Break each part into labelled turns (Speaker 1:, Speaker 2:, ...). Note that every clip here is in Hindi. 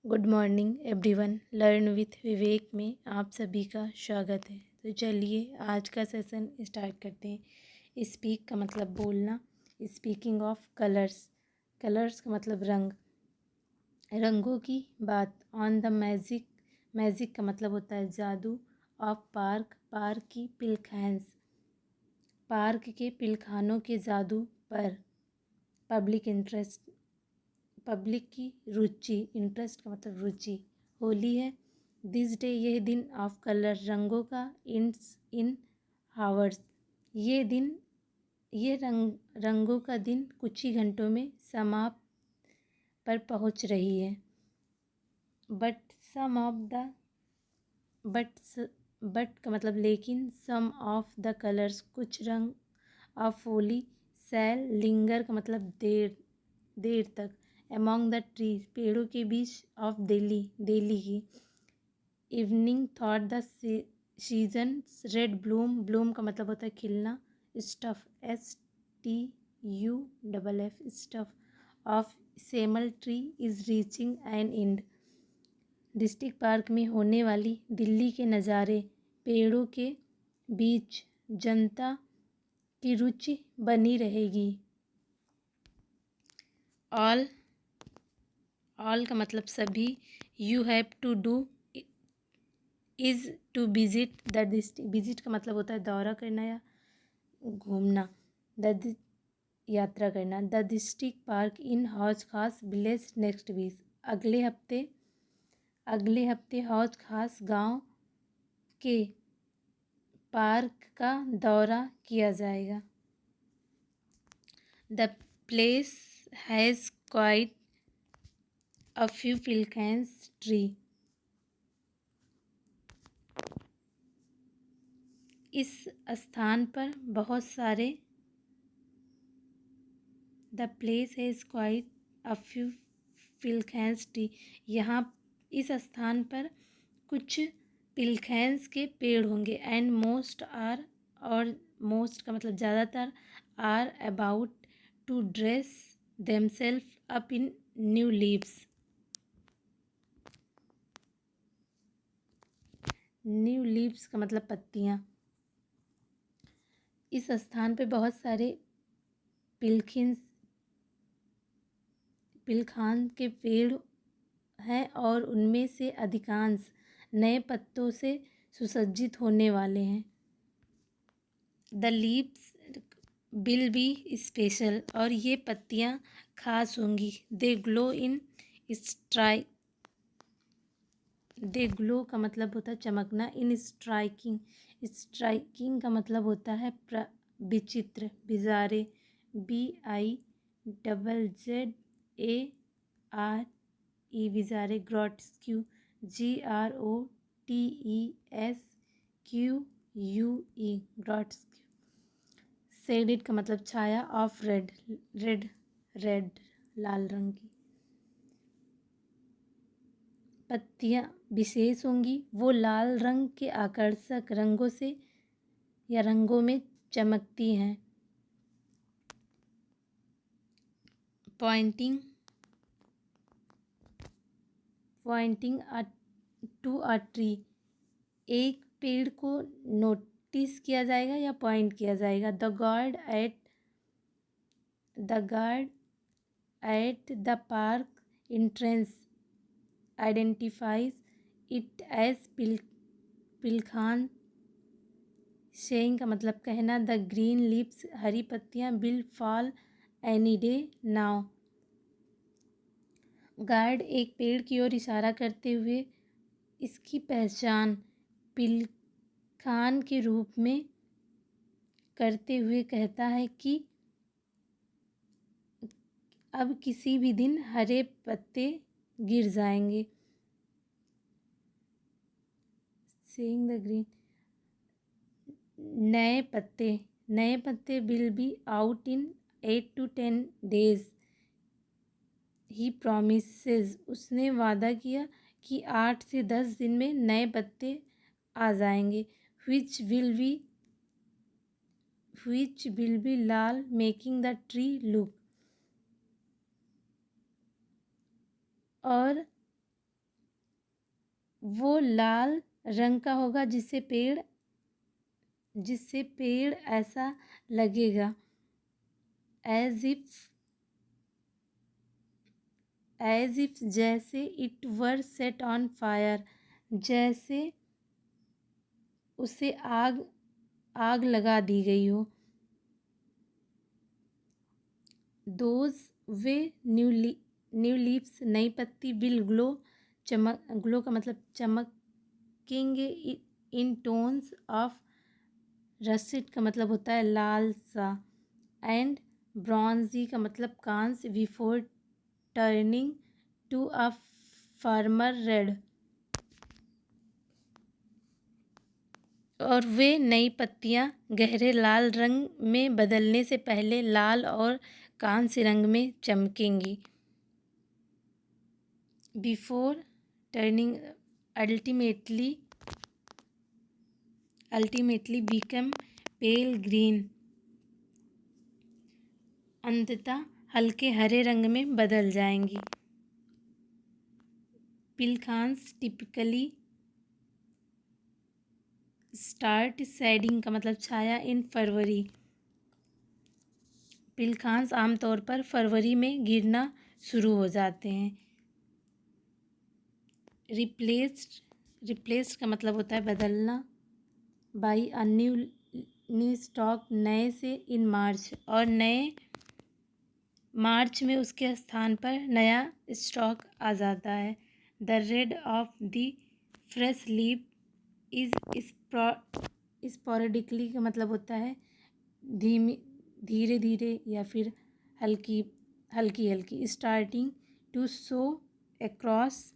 Speaker 1: Good morning everyone. Learn with Vivek में आप सभी का स्वागत है। तो चलिए आज का सेशन स्टार्ट करते हैं। स्पीक का मतलब बोलना। स्पीकिंग ऑफ कलर्स, कलर्स का मतलब रंग, रंगों की बात। ऑन द मैजिक, मैजिक का मतलब होता है जादू। ऑफ पार्क, पार्क की पिलखैंस, पार्क के पिलखानों के जादू पर। पब्लिक इंटरेस्ट, पब्लिक की रुचि, इंटरेस्ट का मतलब रुचि। होली है दिस डे, यह दिन ऑफ कलर, रंगों का। इन हावर्स, ये दिन, ये रंगों का दिन कुछ ही घंटों में समाप्त पर पहुंच रही है। But some of the, but का मतलब लेकिन, सम ऑफ द कलर्स, कुछ रंग, ऑफ होली सैल लिंगर का मतलब देर, देर तक। अमॉन्ग द ट्रीज, पेड़ों के बीच। ऑफ दिल्ली, दिल्ली की। Evening thought the season red bloom, bloom का मतलब होता है खिलना। Stuff, STUFF, stuff of semal tree is reaching an end. District park में होने वाली दिल्ली के नज़ारे, पेड़ों के बीच जनता की रुचि बनी रहेगी। ऑल, ऑल का मतलब सभी। You have to do is to visit the district, visit का मतलब होता है दौरा करना या घूमना, द यात्रा करना। The district park in Hauz Khas village next week, अगले हफ्ते, अगले हफ्ते हौज खास गांव के पार्क का दौरा किया जाएगा। The place has quite a few pilkhans tree, इस स्थान पर बहुत सारे। The place has quite a few pilkhans tree, यहाँ इस स्थान पर कुछ पिलखैंस के पेड़ होंगे। एंड मोस्ट आर, और मोस्ट का मतलब ज़्यादातर, are about to dress themselves up in new leaves, new leaves का मतलब पत्तियाँ। इस स्थान पे बहुत सारे पिलखान के पेड़ हैं और उनमें से अधिकांश नए पत्तों से सुसज्जित होने वाले हैं। The leaves will be special, और ये पत्तियाँ खास होंगी। They glow in strike, they glow का मतलब होता है चमकना। इन स्ट्राइकिंग, स्ट्राइकिंग का मतलब होता है विचित्र, bizarre. BIZZARE, bizarre. Grotesque, GROTESQUE, grotesque. Shaded का मतलब छाया। ऑफ रेड, रेड, रेड लाल रंग की। पत्तियाँ विशेष होंगी, वो लाल रंग के आकर्षक रंगों से या रंगों में चमकती हैं। Pointing, pointing to a tree, एक पेड़ को नोटिस किया जाएगा या पॉइंट किया जाएगा। The guard at the park entrance identifies it as pilkhan. Saying का मतलब कहना। द ग्रीन लीव्स, हरी पत्तियां। Will fall any day now, guard एक पेड़ की ओर इशारा करते हुए इसकी पहचान पिलखान के रूप में करते हुए कहता है कि अब किसी भी दिन हरे पत्ते गिर जाएंगे। सेइंग द ग्रीन, नए पत्ते, नए पत्ते will be out in 8 to 10 days। He promises, उसने वादा किया कि 8 से 10 दिन में नए पत्ते आ जाएंगे। which will be Lal, making the tree look, और वो लाल रंग का होगा जिससे पेड़ ऐसा लगेगा एज इफ जैसे it were set on fire, जैसे उसे आग लगा दी गई हो। दोज वे न्यू लीव्स नई पत्ती विल ग्लो का मतलब चमकेंगे इन टोन्स ऑफ रसिट का मतलब होता है लाल सा, एंड ब्रॉन्जी का मतलब कांस, before turning to a farmer red. और वे नई पत्तियां गहरे लाल रंग में बदलने से पहले लाल और कांस्य रंग में चमकेंगी। बिफोर टर्निंग अल्टीमेटली बिकम पेल ग्रीन, अंततः हल्के हरे रंग में बदल जाएंगी। पिलखांस टिपिकली स्टार्ट शेडिंग का मतलब छाया इन फरवरी। पिलखांस आमतौर पर फरवरी में गिरना शुरू हो जाते हैं। रिप्लेस्ड का मतलब होता है बदलना, बाई अ न्यू स्टॉक नए से, इन मार्च, और नए मार्च में उसके स्थान पर नया स्टॉक आ जाता है। The red of the fresh leaf is sporadically का मतलब होता है धीरे धीरे या फिर हल्की हल्की starting to show across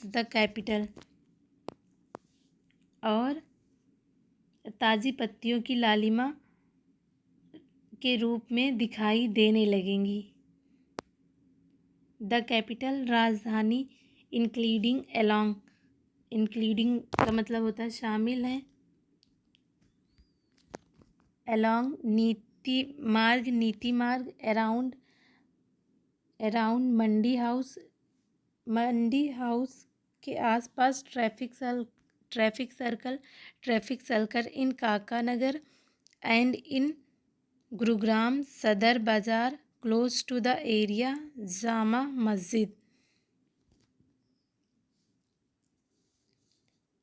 Speaker 1: the capital, और ताज़ी पत्तियों की लालिमा के रूप में दिखाई देने लगेंगी। द कैपिटल राजधानी, इंक्लूडिंग का मतलब होता है शामिल है, अलोंग नीति मार्ग अराउंड मंडी हाउस के आसपास, ट्रैफिक सर्कल इन काका नगर and in Gurugram, Sadar Bazaar close to the area, Jama Masjid.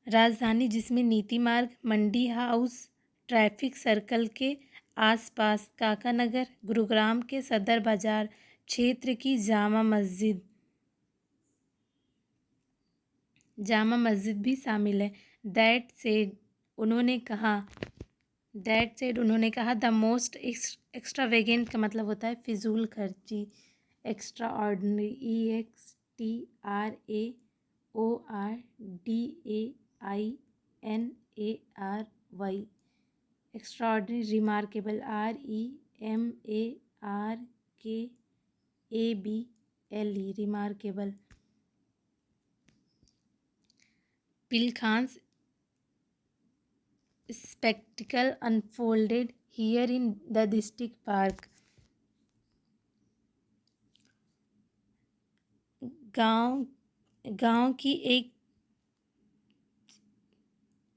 Speaker 1: राजधानी जिसमें नीति मार्ग, मंडी हाउस, ट्रैफिक सर्कल के आसपास, काका नगर, गुरुग्राम के सदर बाजार क्षेत्र की जामा मस्जिद भी शामिल है। दैट सेड उन्होंने कहा द मोस्ट एक्स्ट्रावेगेंट का मतलब होता है फिजूल खर्ची, extraordinary EXTRAORDINARY, extraordinary, remarkable REMARKABLE, remarkable. Pilkhans spectacle unfolded here in the district park। गांव की एक,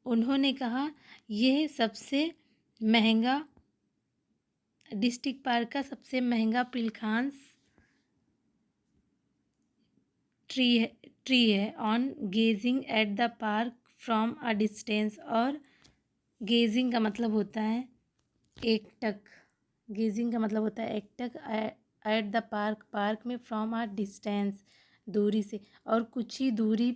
Speaker 1: उन्होंने कहा यह सबसे महंगा, डिस्ट्रिक्ट पार्क का सबसे महंगा पिलखांस ट्री है। On gazing at the park from a distance, और गेजिंग का मतलब होता है एकटक, एट द पार्क में फ्रॉम अ डिस्टेंस दूरी से, और कुछ ही दूरी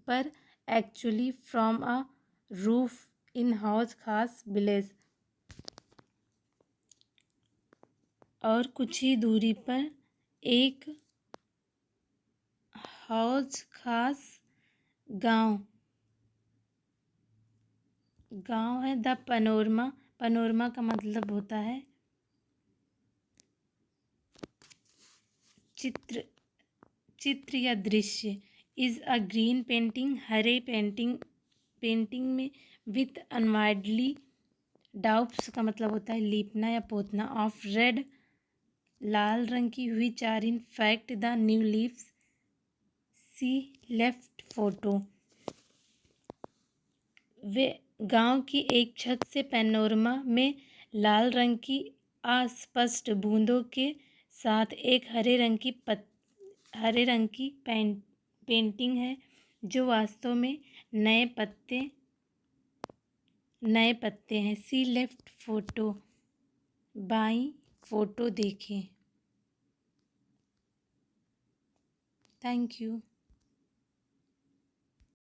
Speaker 1: पर, actually from a roof in Hauz Khas village, और कुछ ही दूरी पर एक हौज खास गांव है। द पनोरमा का मतलब होता है चित्र या दृश्य। Is a green painting, Hare painting में विथ अनवाइडली डाउप्स का मतलब होता है लीपना या पोतना, ऑफ रेड लाल रंग की हुई चार in fact the new leaves see left photo. वे गांव की एक छत से पैनोरमा में लाल रंग की अस्पष्ट बूंदों के साथ एक हरे रंग की पेंटिंग है जो वास्तव में नए पत्ते हैं। सी लेफ्ट फोटो, बाईं फोटो देखें। Thank you.